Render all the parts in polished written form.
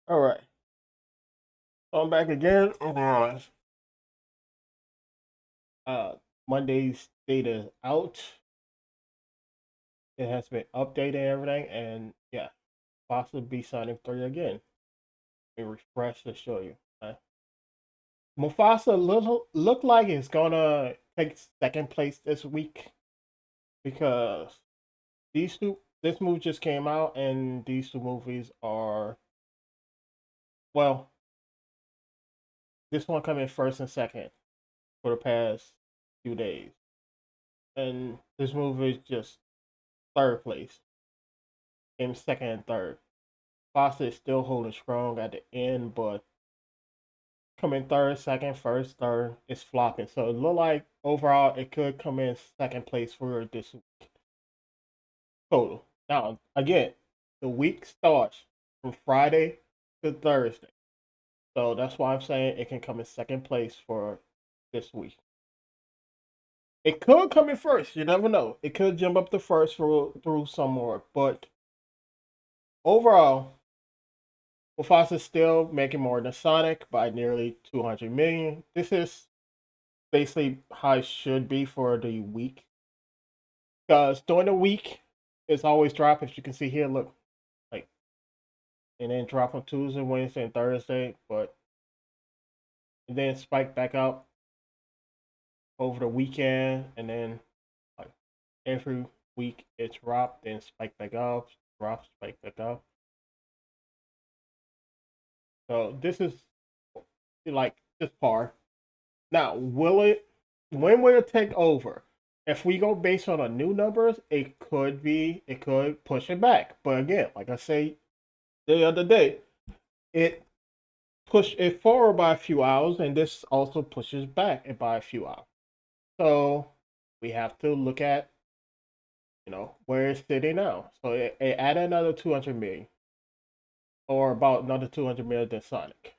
All right, so I'm back again on uh, Monday's data out. It has been updated and everything, and yeah, possibly Sonic 3 again. Let me refresh to show you. Mufasa look like it's gonna take second place this week because this movie just came out, and these two movies are well, this one coming first and second for the past few days, and this movie is just third place. Came second and third. Foster is still holding strong at the end, but coming third, second, first, third, it's flopping. So it look like overall it could come in second place for this week total. Now again, the week starts from Friday to Thursday. So that's why I'm saying it can come in second place for this week. It could come in first. You never know. It could jump up to first through some more. But overall, Mufasa is still making more than Sonic by nearly 200 million. This is basically how it should be for the week. Because during the week, it's always drop. If you can see here, look, like, and then drop on Tuesday, Wednesday, and Thursday, but and then spike back up over the weekend, and then like every week it drop, then spike back up, drop, spike back up. So this is like this par. Now, will it? When will it take over? If we go based on the new numbers, it could be. It could push it back. But again, like I say the other day, it pushed it forward by a few hours, and this also pushes back by a few hours. So we have to look at where it's sitting now. So it added another 200 million, or about another 200 million than Sonic.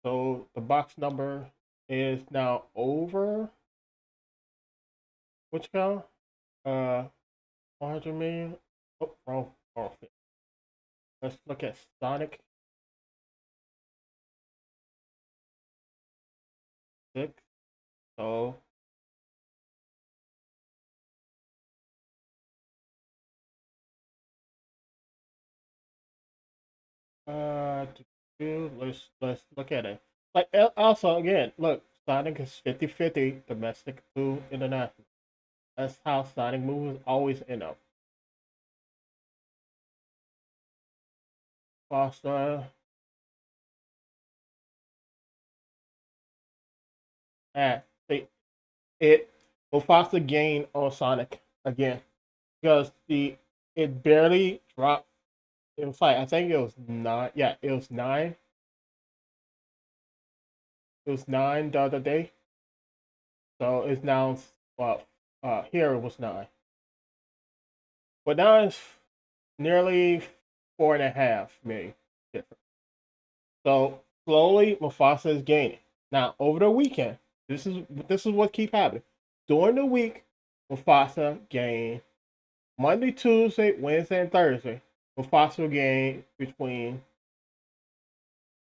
So the box number is now over. Which count? 400 million. Oh, wrong. Let's look at Sonic 6. So, uh, let's look at it. Like also again, look, Sonic is 50-50 domestic to international. That's how Sonic movies always end up. Foster, see it will Foster gain on Sonic again because the it barely dropped. It was like I think it was nine. Yeah, it was nine. It was nine the other day. So it's now well, here it was nine, but now it's nearly 4.5 million different. So slowly, Mufasa is gaining. Now over the weekend, this is what keep happening. During the week, Mufasa gained Monday, Tuesday, Wednesday, and Thursday. Mufasa gained between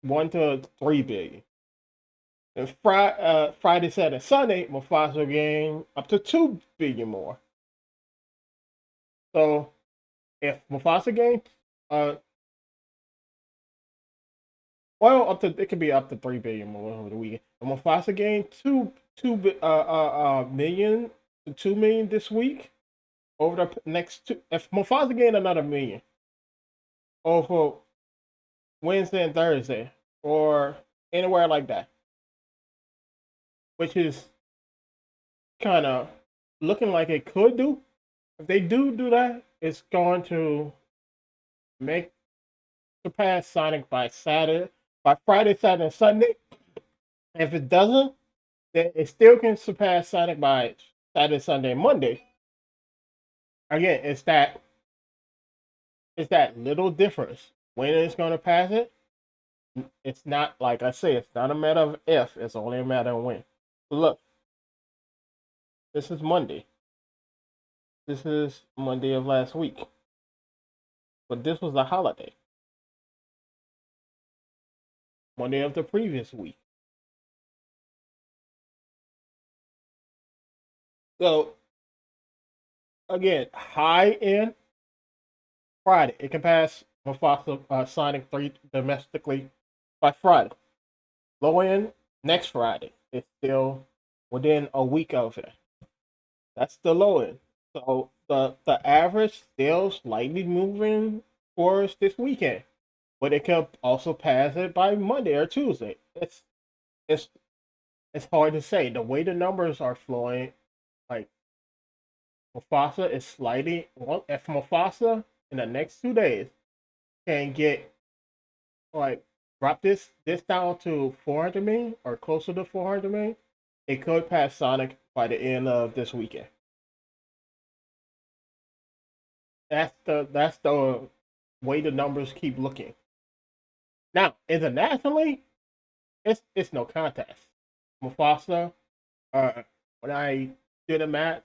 1 to 3 billion. And Friday, Saturday, Sunday, Mufasa gained up to 2 billion more. So if Mufasa gained, uh, well, up to it could be up to 3 billion more over the weekend. If Mufasa gained million to 2 million this week over the next two. If Mufasa gained another million over Wednesday and Thursday, or anywhere like that, which is kind of looking like it could do. If they do that, it's going to make surpass Sonic by Friday, Saturday, and Sunday. If it doesn't, then it still can surpass Sonic by Saturday, Sunday, and Monday. Again, it's that little difference. When it's going to pass it, it's not like I say. It's not a matter of if. It's only a matter of when. Look, this is Monday. This is Monday of last week, but this was a holiday. Monday of the previous week. So again, high end Friday. It can pass Mufasa Sonic 3 domestically by Friday. Low end next Friday. It's still within a week of it. That's the low end. So the average still slightly moving towards this weekend, but it could also pass it by Monday or Tuesday. It's it's hard to say. The way the numbers are flowing, like Mufasa is sliding. Well, if Mufasa in the next 2 days can get like drop this down to 400 million or closer to 400 million, it could pass Sonic by the end of this weekend. That's the way the numbers keep looking. Now internationally, it's no contest. Mufasa, when I did a math,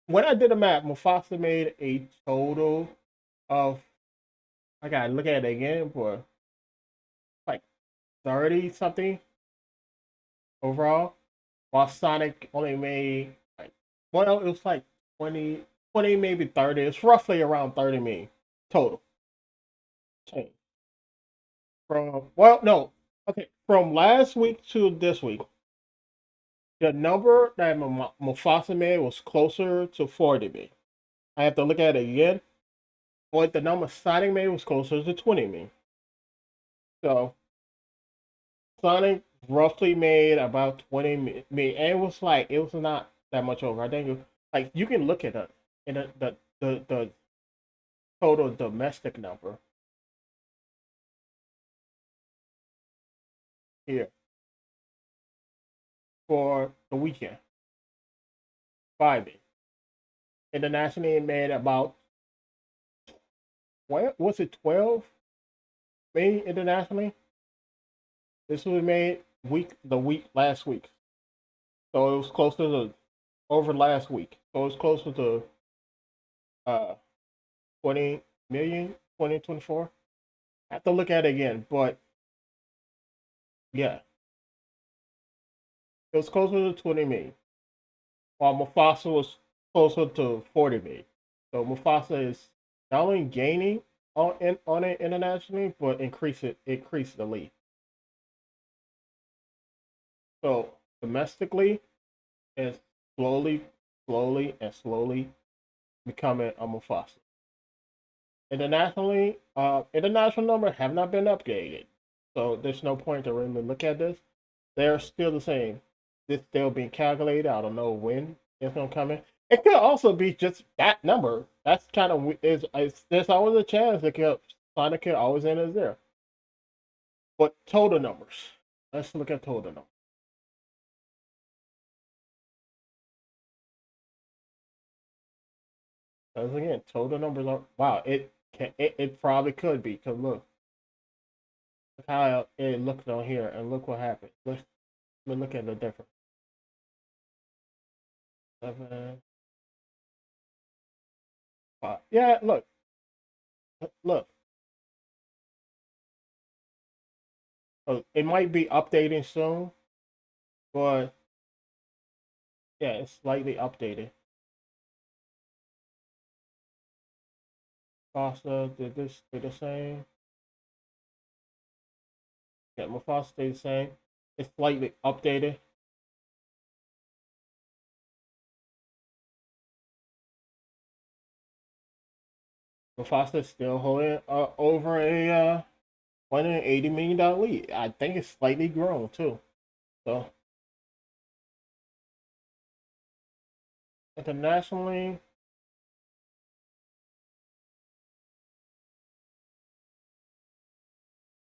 Mufasa made a total of, I gotta look at it again, but like 30 something overall, while Sonic only made like, well, it was like 20, 20 maybe 30. It's roughly around 30 million total change. From, well, no, okay, from last week to this week, the number that Mufasa made was closer to 40 million. I have to look at it again, but the number Sonic made was closer to 20 million. So Sonic roughly made about 20 million, and it was not that much over. I think like you can look at it in the total domestic number here for the weekend. 5 million. Internationally, it made about, what was it, 12 million internationally. This was made the week last week, so it was closer to over last week. So it was closer to 20 million, 2024. I have to look at it again, but yeah, it was closer to 20 million, while Mufasa was closer to 40 million. So Mufasa is not only gaining on it internationally, but increase the lead. So domestically, it's slowly becoming a Mufasa. Internationally, international numbers have not been updated, so there's no point to really look at this. They're still the same. It's still being calculated. I don't know when it's gonna come in. It could also be just that number. That's kind of is there's always a chance that Sonic could always end as there. But total numbers. Let's look at total numbers. Because again, total numbers are, wow. It probably could be, because look how it looked on here, and look what happened. Let's look at the difference. 7, 5. Yeah, look. It might be updating soon, but yeah, it's slightly updated. Mufasa did this, did the same. Yeah, Mufasa stayed the same. It's slightly updated. Mufasa is still holding over a $180 million lead. I think it's slightly grown too. So internationally,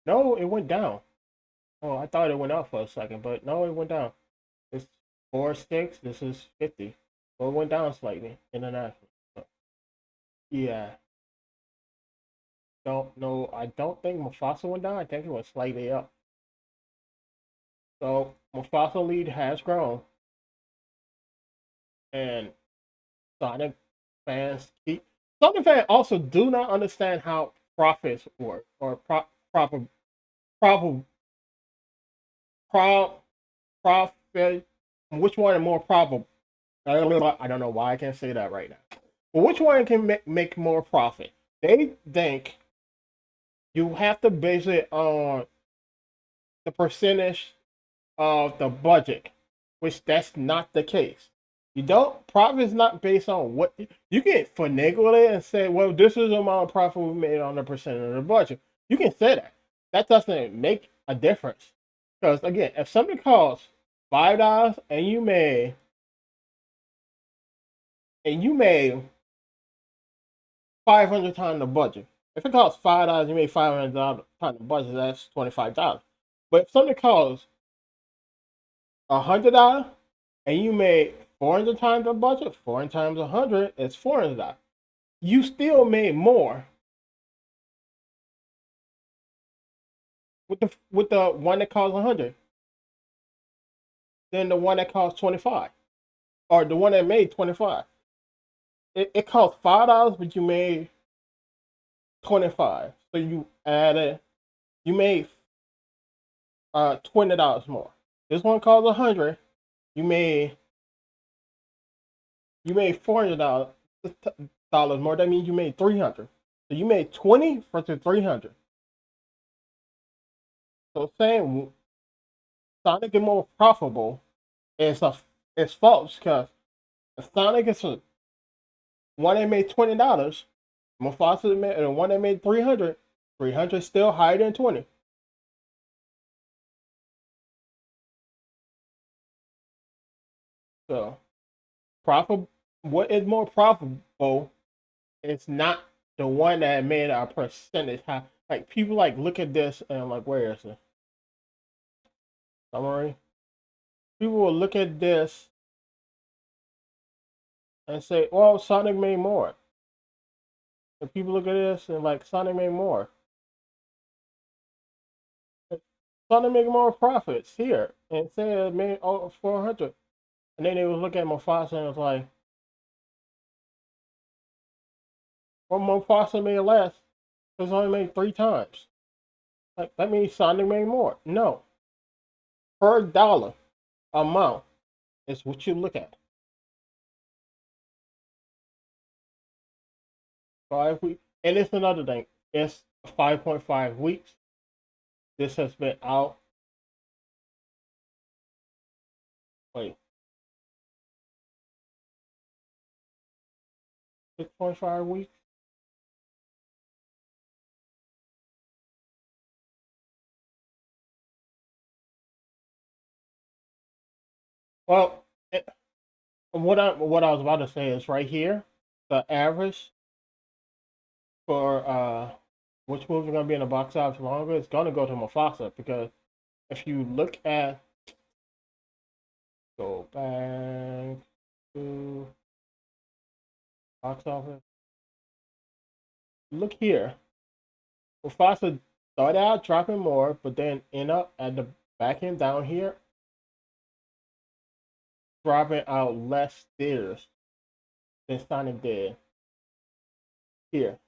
no, it went down. Oh, I thought it went up for a second, but no, it went down. It's 4-6. This is 50. So it went down slightly internationally. So, yeah. Don't know. I don't think Mufasa went down. I think it was slightly up. So Mufasa lead has grown, and Sonic fans keep. Sonic fans also do not understand how profits work, or proper pro profit. Which one is more probable? I don't know why I can't say that right now. But which one can make more profit? They think you have to base it on the percentage of the budget, which that's not the case. You don't profit is not based on what you can finagle it and say, well, this is the amount of profit we made on the percent of the budget. You can say that. That doesn't make a difference. Because again, if something costs $5 and you made 500 times the budget. If it costs $5, you made $500 times the budget. That's $25. But if something costs $100 and you made 400 times the budget, 400 times 100 is $400. You still made more with the one that costs 100 than the one that costs 25 or the one that made 25. It cost $5, but you made 25. So you made $20 more. This one costs 100. You made $400 more. That means you made 300. So you made 20 versus 300. So saying Sonic is more profitable is false because if Sonic is one that made $20, Mufasa made and one that made 300. 300 is still higher than 20. So profit. What is more profitable? It's not the one that made a percentage high. Like people like look at this and I'm like, where is it? Summary. People will look at this and say, well, Sonic made more. And people look at this and like Sonic made more. Sonic made more profits here and say it made 400. And then they would look at Mufasa and it's like, well, Mufasa made less because only made 3 times. Like that means Sonic made more. No, per dollar amount is what you look at. 5 weeks, and it's another thing. It's 5.5 weeks. This has been out. Wait, 6.5 weeks. Well, what I was about to say is right here. The average for which movie gonna be in the box office longer is gonna go to Mufasa because if you look at go back to box office, look here. Mufasa started out dropping more, but then end up at the back end down here dropping out less theaters than Sonic did here.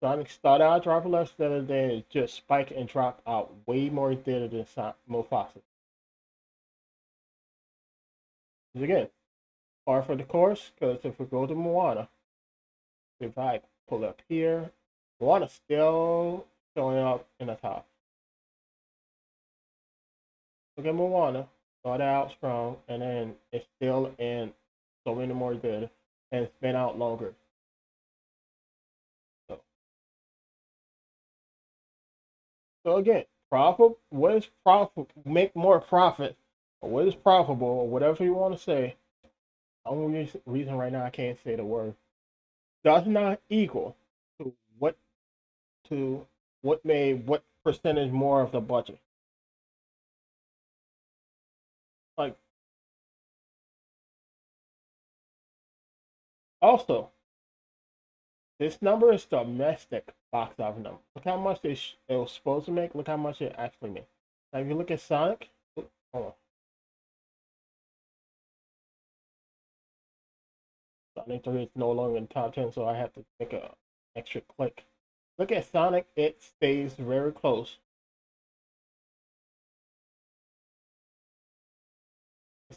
Sonic started out dropping less theaters, then it just spike and drop out way more theater than Mufasa. Again, par for the course, because if we go to Moana, if I pull up here, Moana's still showing up in the top. Look at Moana, started out strong, and then it's still in so many more theaters, and it's been out longer. So, so again, profit. What is profit? Make more profit, or what is profitable, or whatever you want to say. The only reason right now I can't say the word does not equal to to what made what percentage more of the budget. Like also, this number is domestic box office number. Look how much it was supposed to make. Look how much it actually made. Now, if you look at Sonic, hold on. Sonic 3 is no longer in the top 10, so I have to make a extra click. Look at Sonic, it stays very close.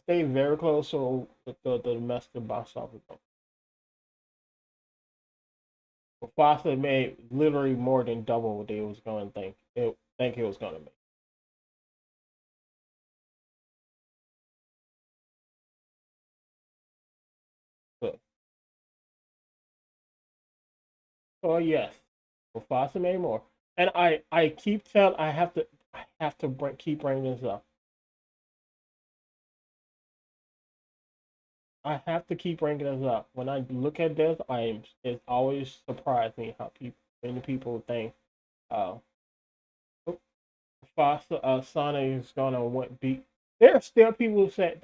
stay very close to the domestic box office. Mufasa made literally more than double what they was going to think it was going to make. So yes, Mufasa made more, and I keep telling keep bringing this up. I have to keep bringing this up. When I look at this, it always surprised me how many people think uh Mufasa Sonic is gonna beat. There are still people who think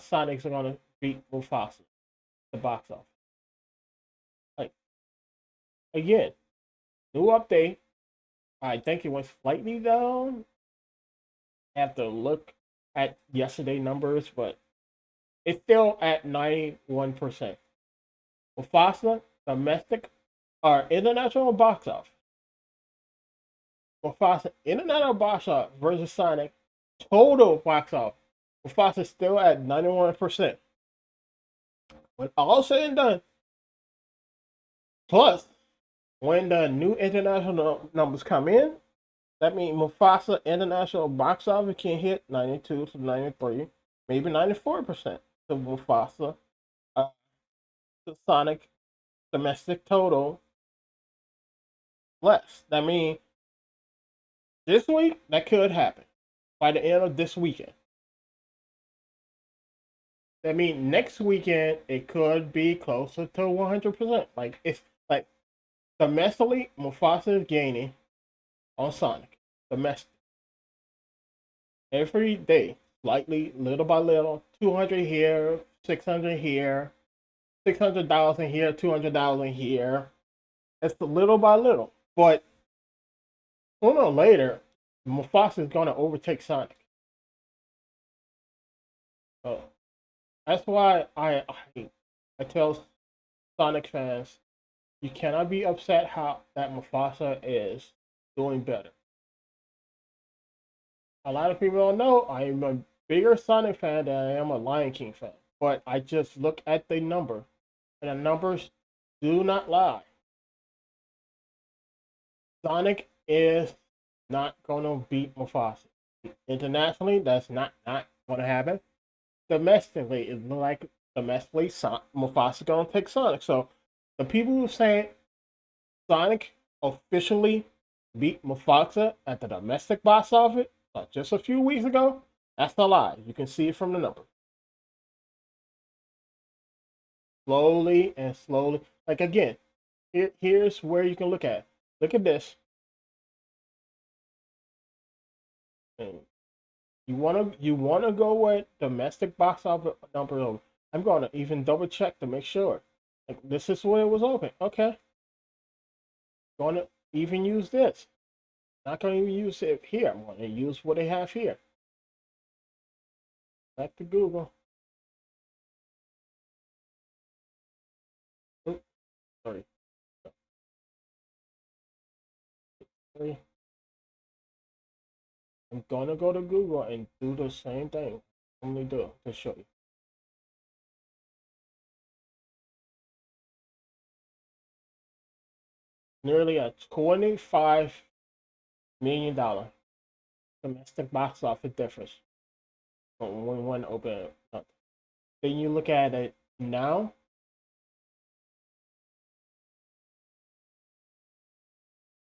Sonic's gonna beat Mufasa the box office. Like again, new update. I think it went slightly down. I have to look at yesterday numbers, but it's still at 91%. Mufasa, domestic or international box office. Mufasa, international box office versus Sonic, total box office. Mufasa still at 91%. When all said and done, plus when the new international numbers come in, that means Mufasa international box office can hit 92 to 93, maybe 94% to Mufasa. Uh, the Sonic domestic total less. That means this week that could happen by the end of this weekend. That means next weekend it could be closer to 100%. Like it's like domestically, Mufasa is gaining on Sonic. Domestic every day, slightly, little by little. 200 here, 600 here, 600,000 here, 200,000 here. It's little by little, but sooner or later, Mufasa is going to overtake Sonic. So that's why I tell Sonic fans you cannot be upset how that Mufasa is doing better. A lot of people don't know I am a bigger Sonic fan than I am a Lion King fan. But I just look at the number, and the numbers do not lie. Sonic is not going to beat Mufasa. Internationally, that's not going to happen. Domestically, it's like domestically, Mufasa going to take Sonic. So the people who say Sonic officially beat Mufasa at the domestic box office just a few weeks ago, that's a lie. You can see it from the number. Slowly and slowly. Like again, here's where you can look at. Look at this. And you wanna go with domestic box office number. I'm gonna even double check to make sure. Like this is where it was open. Okay. Gonna even use this. Not gonna even use it here. I'm gonna use what they have here. Back to Google. Oops, sorry. Sorry. I'm gonna go to Google and do the same thing. I'm gonna do to show you. Nearly a $25 million domestic box office difference when one open up. Then you look at it now.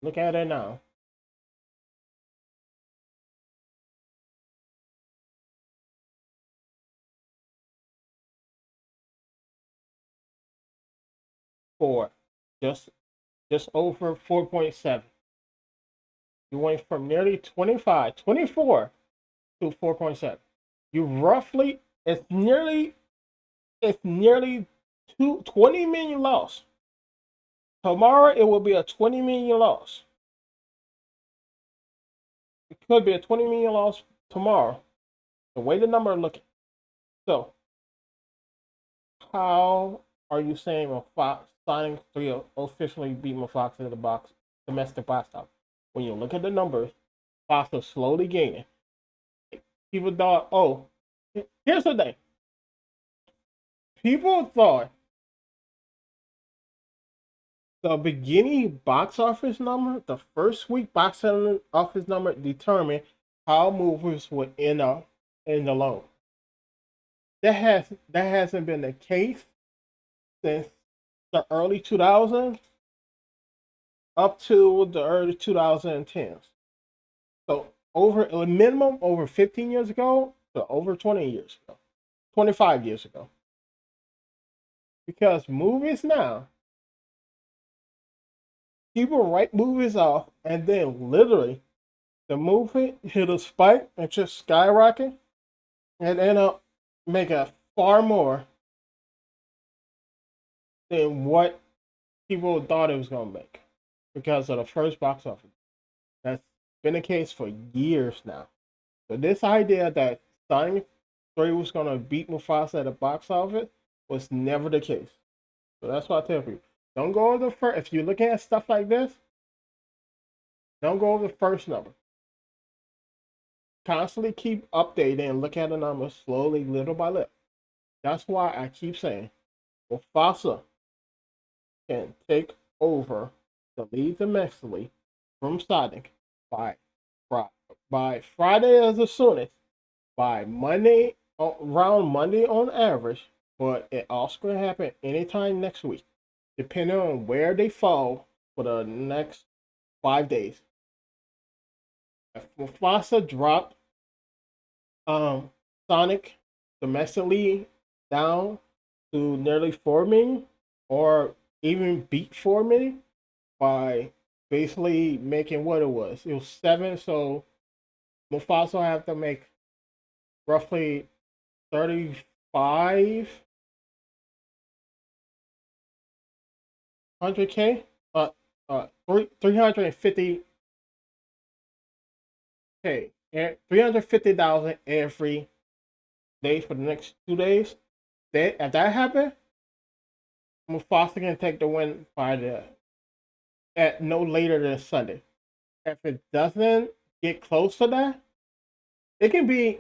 Look at it now. Four, just just over 4.7. You went from nearly 24 to 4.7. You roughly it's nearly 20 million loss. Tomorrow it will be a 20 million loss. It could be a 20 million loss tomorrow. The way the number are looking. So how are you saying Sonic 3 officially beat Mufasa in the box domestic box office? When you look at the numbers, Fox is slowly gaining. People thought, oh, Here's the thing: people thought the beginning box office number, the first week box office number, determined how movies would end up in the loan. That hasn't been the case since the early 2000s up to the early 2010s. So over a minimum over 15 years ago to over 20 years ago, 25 years ago. Because movies now, people write movies off and then literally the movie hit a spike and just skyrocket and end up making far more than what people thought it was going to make because of the first box office. That's been the case for years now. So this idea that Sonic 3 was going to beat Mufasa at the box office was never the case. So that's why I tell people, don't go over the first. If you're looking at stuff like this, don't go over the first number. Constantly keep updating and look at the numbers slowly, little by little. That's why I keep saying Mufasa can take over the lead domestically from Sonic by by Friday as the soonest, by Monday around Monday on average, but it also can happen anytime next week, depending on where they fall for the next 5 days. If Mufasa dropped Sonic domestically down to nearly 4 million, or even beat 4 million by basically making what it was. It was seven, so Mufasa will have to make roughly 3,500K, three 350K, 350,000 every day for the next 2 days. If that happened, Mufasa can take the win by the at no later than Sunday. If it doesn't get close to that, it can be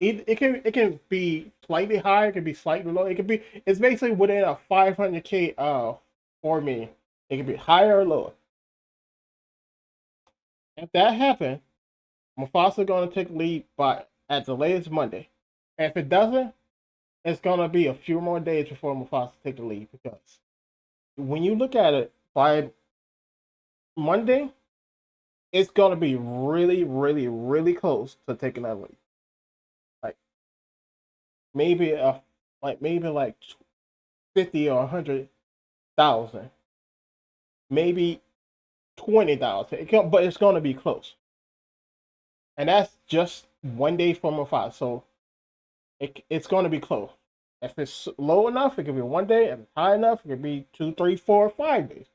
it can be slightly higher, it can be slightly low. It's basically within a 500K for me. It can be higher or lower. If that happens, Mufasa gonna take the lead by at the latest Monday. And if it doesn't, it's gonna be a few more days before Mufasa take the lead because when you look at it by Monday, it's gonna be really, really, really close to taking that lead. Like maybe maybe 50 or 100,000, maybe 20,000. But it's gonna be close, and that's just one day from Mufasa. So it's gonna be close. If it's low enough, it could be one day. If it's high enough, it could be 2, 3, 4, 5 days.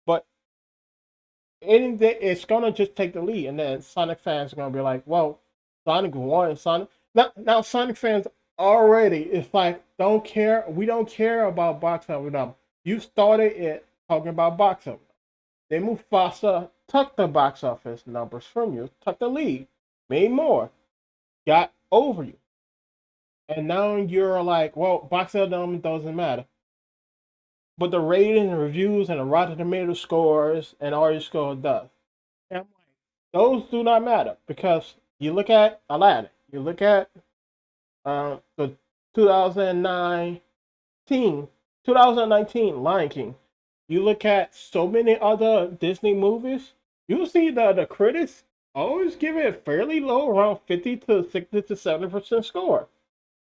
But any day, it's gonna just take the lead, and then Sonic fans are gonna be like, "Well, Sonic won. Sonic now Sonic fans already. It's like don't care. We don't care about box office numbers. You started it talking about box office. Then Mufasa took the box office numbers from you, took the lead, made more, got over you, and now you're like, well, box office numbers doesn't matter. But the ratings and reviews and the Rotten Tomato scores and all your scores does. And I'm like, those do not matter because you look at Aladdin, you look at the 2019, 2019 Lion King, you look at so many other Disney movies, you see the critics always give it fairly low, around 50 to 60 to 70% score.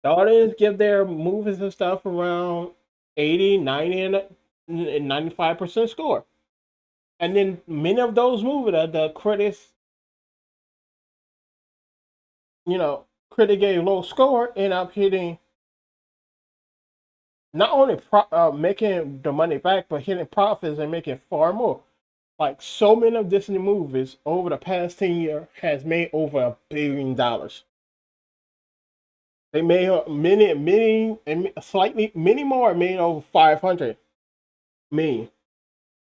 The audience give their movies and stuff around 80, 90, and 95% score. And then many of those movies that the critics, critic gave low score, end up hitting not only making the money back, but hitting profits and making far more. Like so many of Disney movies over the past 10 years has made over $1 billion. They made many, and slightly many more made over 500 million,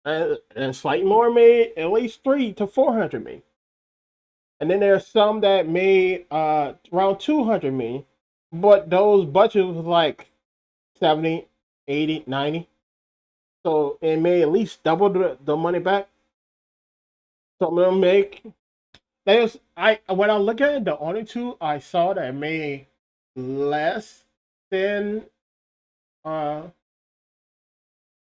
and slightly more made at least 300 to 400 million. And then there's some that made around 200 million, but those budgets was like 70, 80, 90. So it may at least double the money back. Some of them make there's I when I look at it, the only two I saw that made less than uh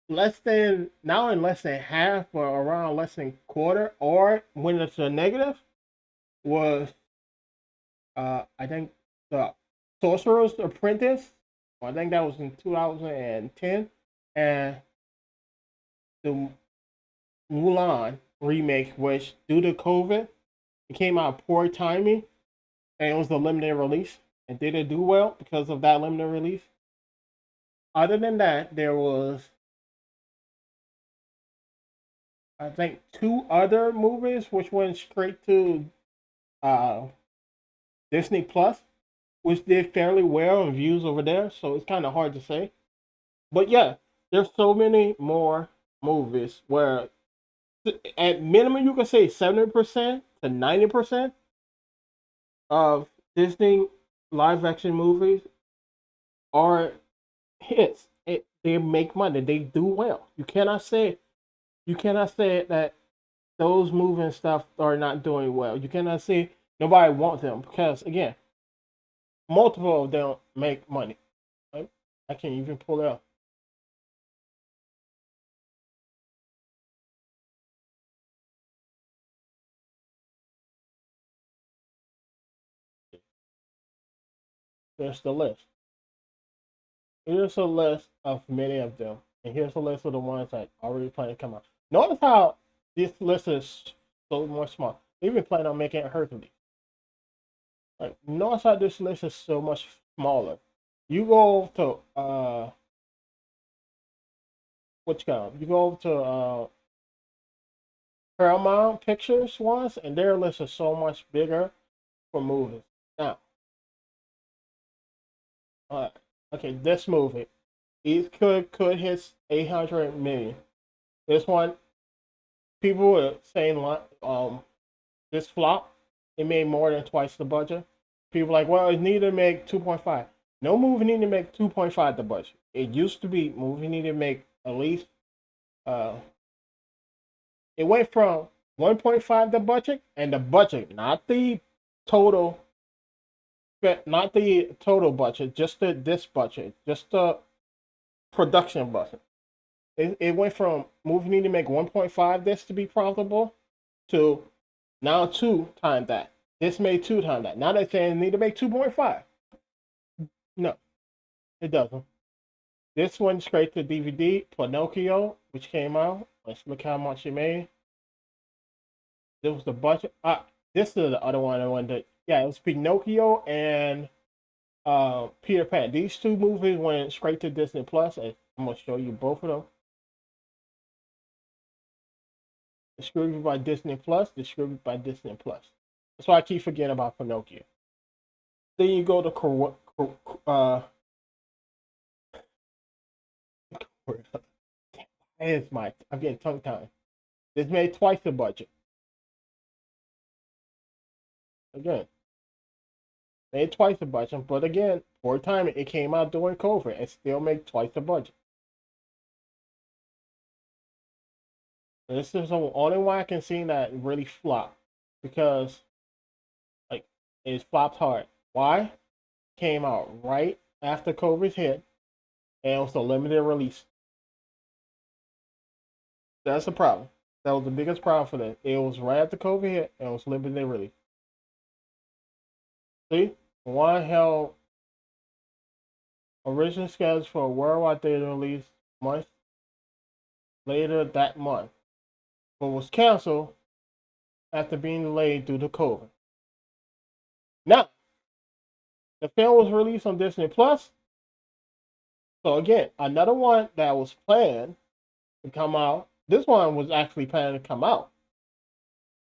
less than now in less than half or around less than quarter or when it's a negative was I think the Sorcerer's Apprentice. I think that was in 2010, and the Mulan remake, which due to COVID, it came out poor timing, and it was the limited release, and didn't do well because of that limited release. Other than that, there was I think two other movies which went straight to uh, Disney Plus, which did fairly well in views over there. So it's kind of hard to say. But yeah, there's so many more movies where at minimum you can say 70% to 90% of Disney live action movies are hits. They make money. They do well. You cannot say that those movie stuff are not doing well. You cannot say nobody wants them because again, multiple of them make money. Right? I can't even pull it up. There's the list. Here's a list of many of them, and here's a list of the ones that already plan to come out. Notice how this list is so much small. They even plan on making it Hercules. Like, notice how this list is so much smaller. You go to what you got? You go to Paramount Pictures ones, and their list is so much bigger for movies. Now, uh, okay, this movie it could hit 800 million. This one, people were saying this flop, it made more than twice the budget. People like, well, it needed to make 2.5. No movie needed to make 2.5 the budget. It used to be movie needed to make at least uh it went from 1.5 the budget and the budget, total not the total budget, just this budget, just the production budget. It went from movie need to make 1.5 this to be profitable to now two times that. This made two times that. Now they're saying they need to make 2.5. No, it doesn't. This went straight to DVD. Pinocchio, which came out. Let's look how much it made. This was the budget. This is the other one I wanted. Yeah, it was Pinocchio and Peter Pan. These two movies went straight to Disney Plus. And I'm gonna show you both of them. Distributed by Disney Plus. Distributed by Disney Plus. That's why I keep forgetting about Pinocchio. Then you go to I'm getting tongue tied. This made twice the budget. Again, made twice the budget, but again, for time it came out during COVID and still made twice the budget. And this is the only one I can see that really flopped because like it flopped hard. Why? Came out right after COVID hit and it was a limited release. That's the problem. That was the biggest problem for that. It was right after COVID hit and it was limited release. See, one held original schedule for a worldwide theater release months later that month, but was canceled after being delayed due to COVID. Now, the film was released on Disney Plus. So again, another one that was planned to come out. This one was actually planned to come out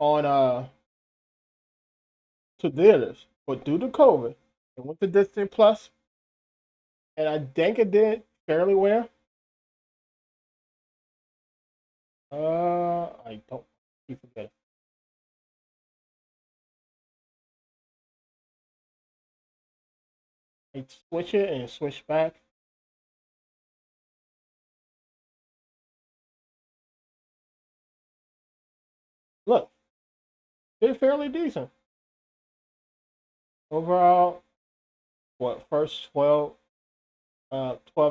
on to theaters, but due to COVID, it went to Disney Plus, and I think it did fairly well. I don't keep forgetting. It switch it and switch back. Look, they're fairly decent overall. What first 12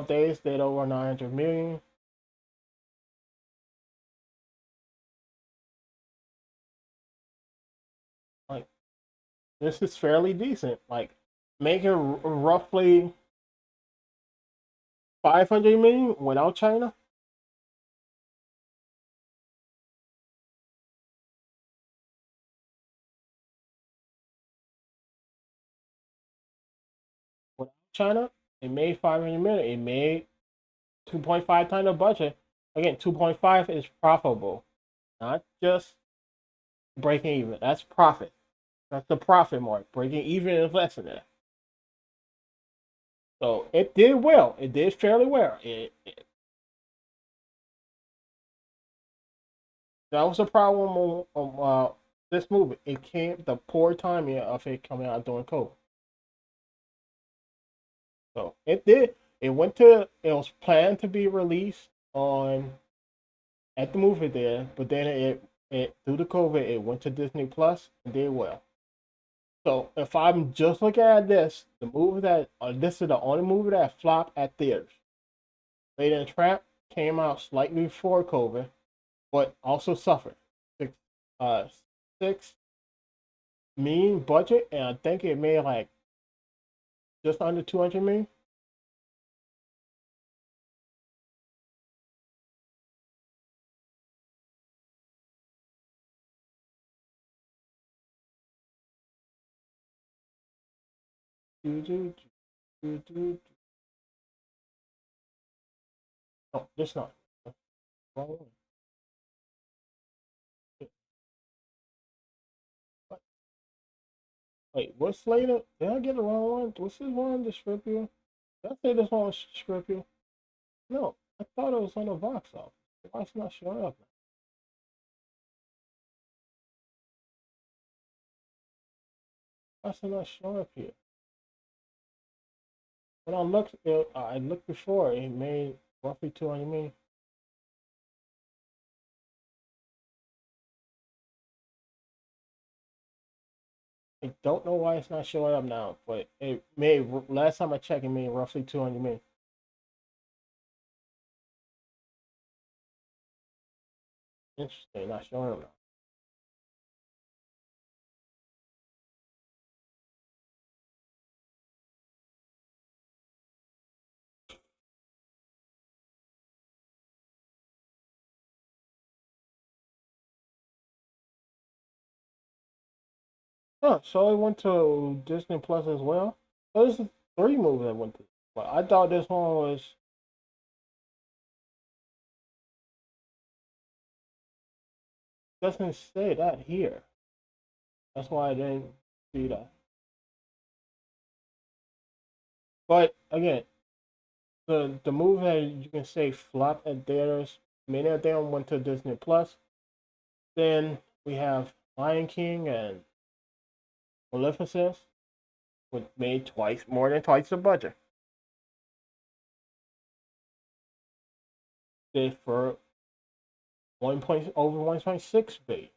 days did over 900 million. Like this is fairly decent. Like making roughly 500 million without China. Without China, it made 500 million. It made 2.5 times the budget. Again, 2.5 is profitable, not just breaking even. That's profit. That's the profit mark. Breaking even is less than that. So it did well. It did fairly well. That was a problem on this movie. It came the poor timing of it coming out during COVID. So it did. It went to. It was planned to be released on at the movie there, but then it due to COVID, it went to Disney Plus and did well. So if I'm just looking at this, the movie that this is the only movie that flopped at theaters. Lady and the Tramp came out slightly before COVID, but also suffered. Six, uh, 6 million budget, and I think it made like just under 200 million. No, this not. Wrong one. Wait, what's later? Did I get the wrong one? Was this one the Scorpio? Did I say this one was Scorpio? No, I thought it was on the box office. Why it's not showing up? Why it's not showing up here? When I looked before. It made roughly 200 million. I don't know why it's not showing up now, but it made last time I checked, it made roughly 200 million. Interesting, not showing up now. Huh, so it went to Disney Plus as well. So this is 3 movies that went to. But I thought this one was doesn't say that here. That's why I didn't see that. But again, the movie that you can say flopped at theaters, many of them went to Disney Plus. Then we have Lion King and Maleficent, which made twice more than twice the budget. Did for 1 point over 1.6 billion.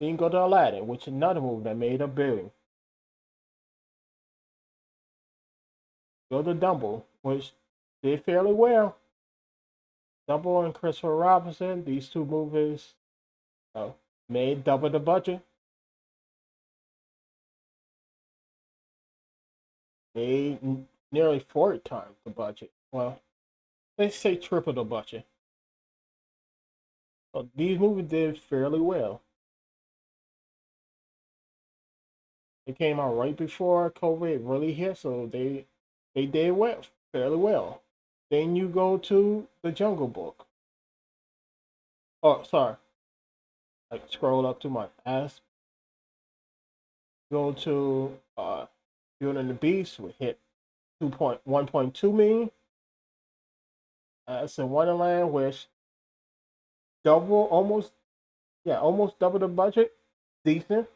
Then you go to Aladdin, which is another movie that made $1 billion. Go to Dumbo, which did fairly well. Dumbo and Christopher Robinson, these 2 movies uh, made double the budget. Made nearly 4 times the budget. Well, let's say triple the budget. So these movies did fairly well. They came out right before COVID really hit, so they did well, fairly well. Then you go to the Jungle Book. Oh, sorry, I scrolled up too much. As go to Beauty and the Beast, we hit 1.2 million. It's in Wonderland, which double almost almost double the budget. Decent.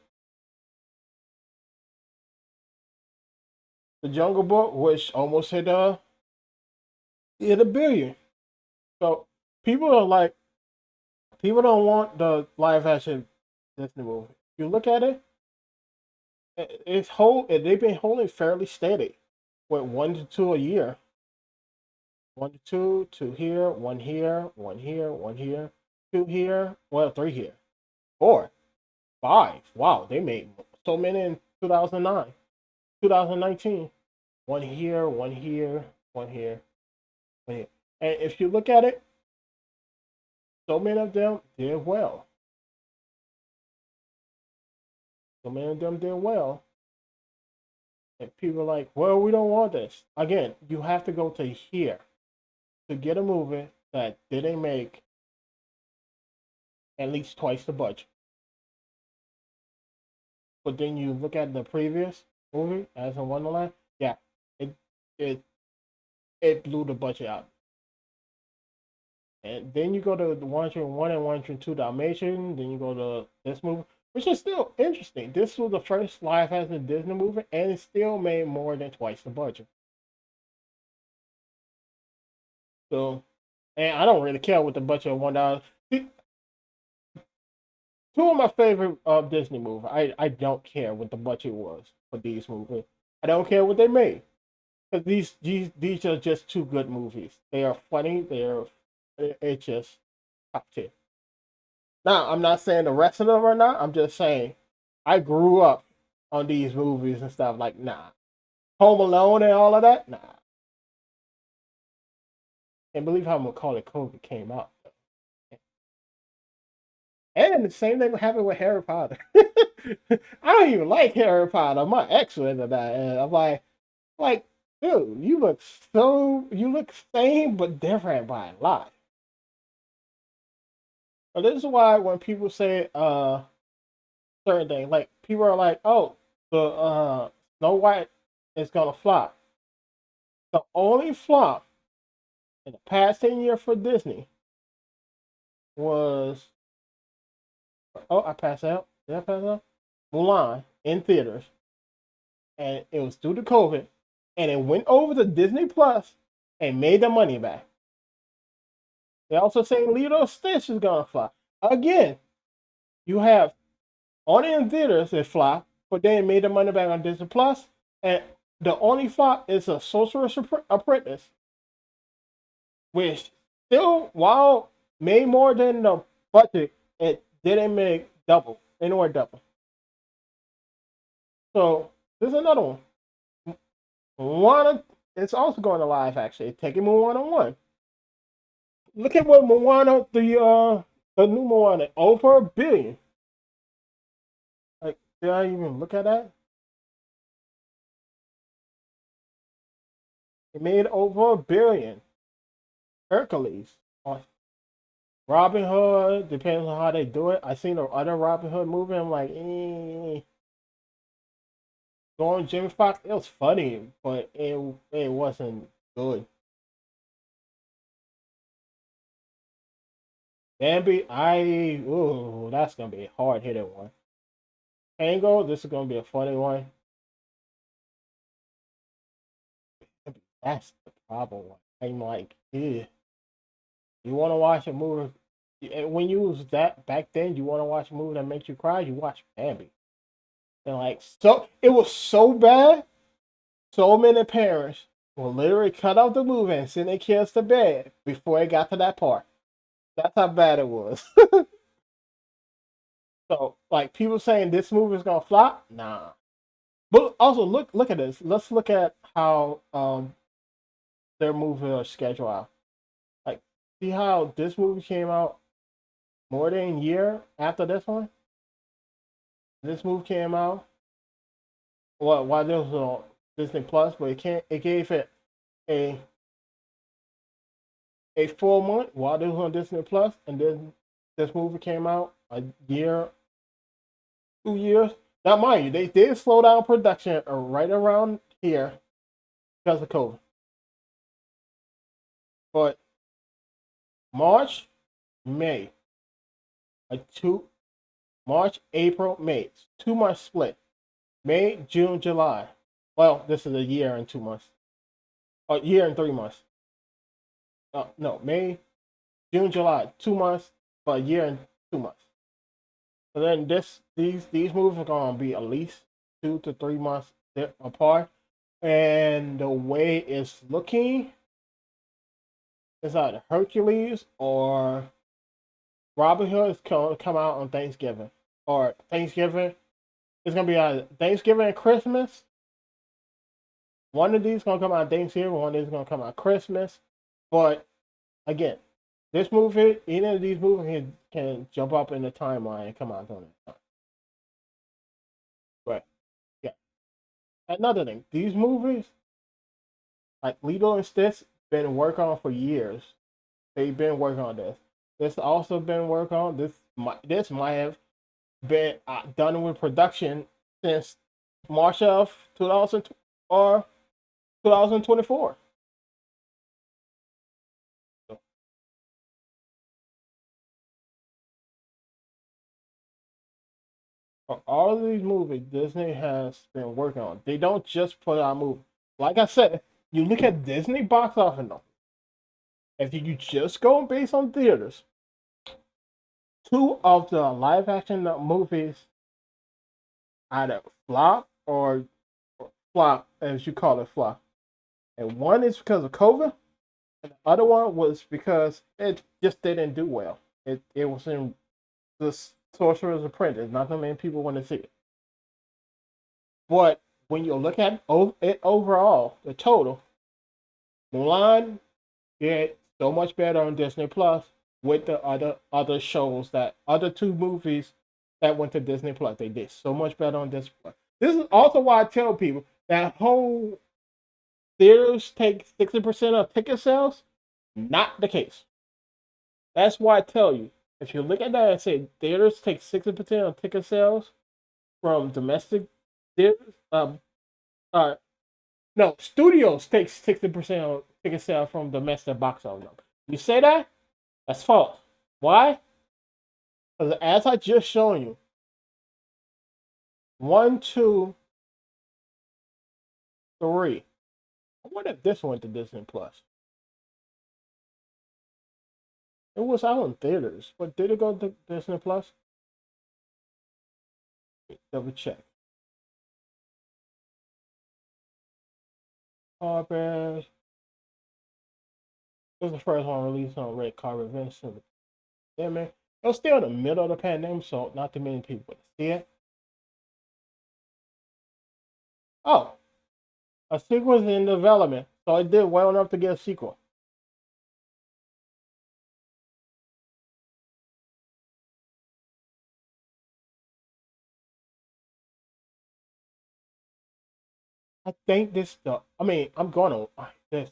The Jungle Book, which almost hit a billion. So people are like, people don't want the live action Disney movie. If you look at it, they've been holding fairly steady with one to two a year. One to two, two here, one here, one here, one here, two here, well, three here, four, five. Wow, they made so many in 2009, 2019. One here, one here, one here, one here. And if you look at it, so many of them did well. So many of them did well. And people are like, well, we don't want this. Again, you have to go to here to get a movie that didn't make at least twice the budget. But then you look at the previous movie, as in Wonderland, yeah, it it it blew the budget out. And then you go to the 101 and 102 Dalmatian, then you go to this movie, which is still interesting. This was the first live action Disney movie, and it still made more than twice the budget. So, and I don't really care what the budget of $1. Two of my favorite Disney movies. I don't care what the budget was for these movies. I don't care what they made. Because these are just two good movies. They are funny. It's just top tier. Now I'm not saying the rest of them are not. I'm just saying I grew up on these movies and stuff. Like nah, Home Alone and all of that. Nah, can't believe how Macaulay Culkin came out. And the same thing happened with Harry Potter. I don't even like Harry Potter. My ex was into that, and I'm like, dude, you look same but different by a lot. And this is why when people say certain things, like people are like, oh, the Snow White is gonna flop. The only flop in the past 10 years for Disney was I passed out. Did I pass out? Mulan in theaters, and it was due to COVID, and it went over to Disney Plus and made the money back. They also say Lilo and Stitch is gonna flop again. You have only in theaters it flop, but then it made the money back on Disney Plus, and the only flop is a Sorcerer's Apprentice, which still while made more than the budget, it didn't make double, anywhere double. So there's another one. Moana, it's also going to live actually. Taking Moana one. Look at what Moana, the new Moana, over a billion. Like, did I even look at that? It made over a billion. Hercules, Robin Hood, depends on how they do it. I seen the other Robin Hood movie. I'm like, going Jimmy Fox. It was funny, but it wasn't good. Bambi, that's gonna be a hard hitting one. Tango, this is gonna be a funny one. That's the problem. I'm like, yeah, you want to watch a movie? When you was that back then, you want to watch a movie that makes you cry. You watch Bambi, and like, so it was so bad. So many parents will literally cut off the movie and send their kids to bed before it got to that part. That's how bad it was. So, like, people saying this movie is gonna flop, nah. But also, look at this. Let's look at how their movie are scheduled out. Like, see how this movie came out more than a year after this one. This movie came out while this was on Disney Plus, but it gave it a a full month while this was on Disney Plus, and then this movie came out a year, 2 years. Now, mind you, they did slow down production right around here because of COVID. But March, May, like March, April, May, 2 months split. May, June, July. Well, this is a year and 2 months. A year and 3 months. No, May, June, July, 2 months, but a year and 2 months. So then these movies are gonna be at least 2 to 3 months apart. And the way it's looking is either Hercules or Robin Hood is going to come out on Thanksgiving. Or Thanksgiving. It's gonna be either Thanksgiving and Christmas. One of these is gonna come out Thanksgiving, one of these is gonna come out Christmas. But again, this movie, any of these movies can jump up in the timeline and come out on it. But yeah. Another thing, these movies, like Lilo and Stitch, been working on for years. They've been working on this. This also been working on this might have been done with production since March of 2000 or 2024. So, for all of these movies Disney has been working on, they don't just put out movies. Like I said, you look at Disney box office numbers. If you just go based on theaters, two of the live action movies either flop or flop, as you call it, flop. And one is because of COVID, and the other one was because it just didn't do well. It was in the Sorcerer's Apprentice. Not that many people want to see it. But when you look at it overall, the total, Mulan did so much better on Disney Plus with the other shows that other two movies that went to Disney Plus. They did so much better on Disney Plus. This is also why I tell people that whole theaters take 60% of ticket sales. Not the case. That's why I tell you, if you look at that and say theaters take 60% of ticket sales from domestic theaters, no, studios take 60% of ticket sales from domestic box office. You say that? That's false. Why? Because as I just shown you, one, two, three. I wonder if this went to Disney Plus. It was out in theaters, but did it go to Disney Plus? Double check. Carpet. This is the first one released on Red Carpet Events. Yeah, man. It was still in the middle of the pandemic, so not too many people would see it. Oh, a sequel is in development, so it did well enough to get a sequel. I think this the. I mean, I'm gonna this.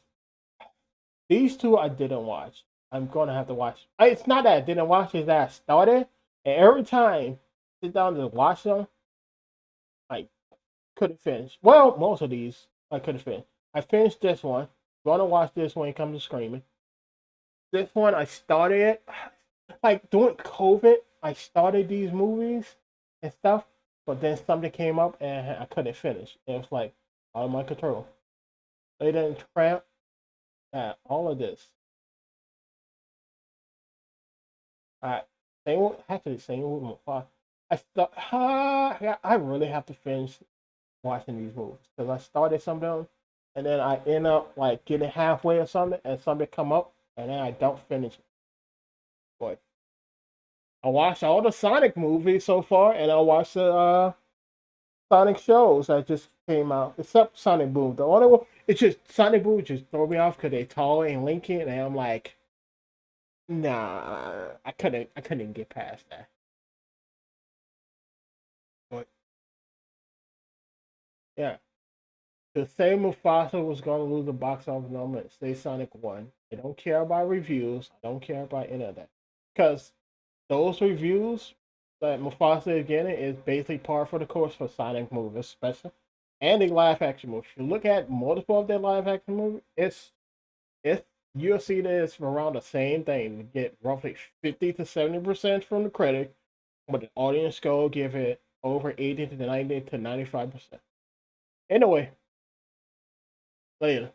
These two I didn't watch. I'm gonna have to watch. It's not that I didn't watch; it's that I started, and every time I sit down to watch them, I couldn't finish. Well, most of these I couldn't finish. I finished this one. Gonna watch this when it comes to screaming. This one I started like during COVID. I started these movies and stuff, but then something came up and I couldn't finish. It was like out of my control. They didn't tramp at all of this. I same with, actually same with Mufasa. I thought, yeah, I really have to finish watching these movies because I started some of them, and then I end up like getting halfway or something, and something come up, and then I don't finish it. But I watched all the Sonic movies so far, and I watched the Sonic shows that just came out, except Sonic Boom. The only one, it's just Sonic Boom just throw me off because they tall and Lincoln, and I'm like, nah, I couldn't get past that. But yeah, to say Mufasa was gonna lose the box office number and say Sonic won. I don't care about reviews. I don't care about any of that because those reviews that Mufasa is getting is basically par for the course for Sonic movies, especially and the live action movies. If you look at multiple of their live action movies, it's you'll see this around the same thing. You get roughly 50 to 70% from the critic, but the audience score give it over 80 to 90 to 95%. Anyway, Later.